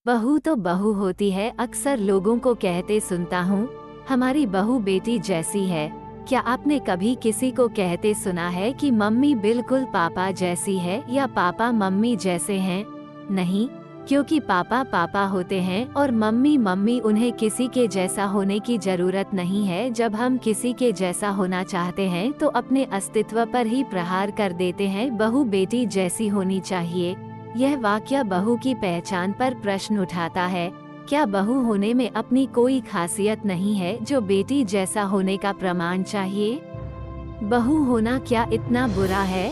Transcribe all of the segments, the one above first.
बहू तो बहू होती है। अक्सर लोगों को कहते सुनता हूँ, हमारी बहू बेटी जैसी है। क्या आपने कभी किसी को कहते सुना है कि मम्मी बिल्कुल पापा जैसी है या पापा मम्मी जैसे हैं? नहीं, क्योंकि पापा पापा होते हैं और मम्मी मम्मी। उन्हें किसी के जैसा होने की जरूरत नहीं है। जब हम किसी के जैसा होना चाहते हैं तो अपने अस्तित्व पर ही प्रहार कर देते हैं। बहू बेटी जैसी होनी चाहिए, यह वाक्य बहू की पहचान पर प्रश्न उठाता है। क्या बहू होने में अपनी कोई खासियत नहीं है जो बेटी जैसा होने का प्रमाण चाहिए? बहू होना क्या इतना बुरा है?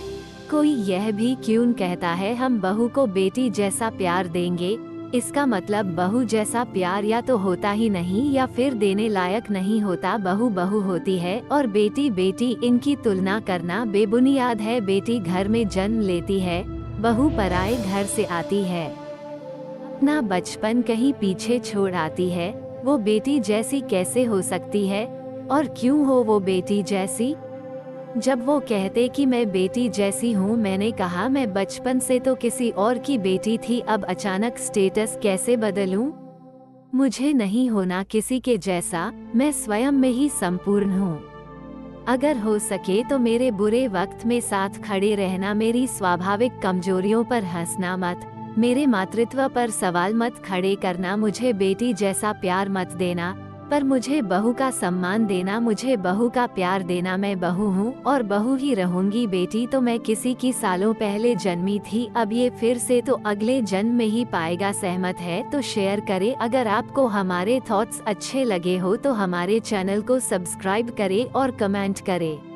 कोई यह भी क्यों कहता है हम बहू को बेटी जैसा प्यार देंगे। इसका मतलब बहू जैसा प्यार या तो होता ही नहीं या फिर देने लायक नहीं होता। बहू बहू होती है और बेटी बेटी, इनकी तुलना करना बेबुनियाद है। बेटी घर में जन्म लेती है, बहू पराए घर से आती है, अपना बचपन कहीं पीछे छोड़ आती है। वो बेटी जैसी कैसे हो सकती है? और क्यों हो वो बेटी जैसी? जब वो कहते कि मैं बेटी जैसी हूँ, मैंने कहा मैं बचपन से तो किसी और की बेटी थी, अब अचानक स्टेटस कैसे बदलूं? मुझे नहीं होना किसी के जैसा, मैं स्वयं में ही संपूर्ण हूँ। अगर हो सके तो मेरे बुरे वक्त में साथ खड़े रहना, मेरी स्वाभाविक कमजोरियों पर हंसना मत, मेरे मातृत्व पर सवाल मत खड़े करना, मुझे बेटी जैसा प्यार मत देना, पर मुझे बहू का सम्मान देना, मुझे बहू का प्यार देना। मैं बहू हूँ और बहू ही रहूंगी। बेटी तो मैं किसी की सालों पहले जन्मी थी, अब ये फिर से तो अगले जन्म में ही पाएगा। सहमत है तो शेयर करें। अगर आपको हमारे थॉट्स अच्छे लगे हो तो हमारे चैनल को सब्सक्राइब करें और कमेंट करें।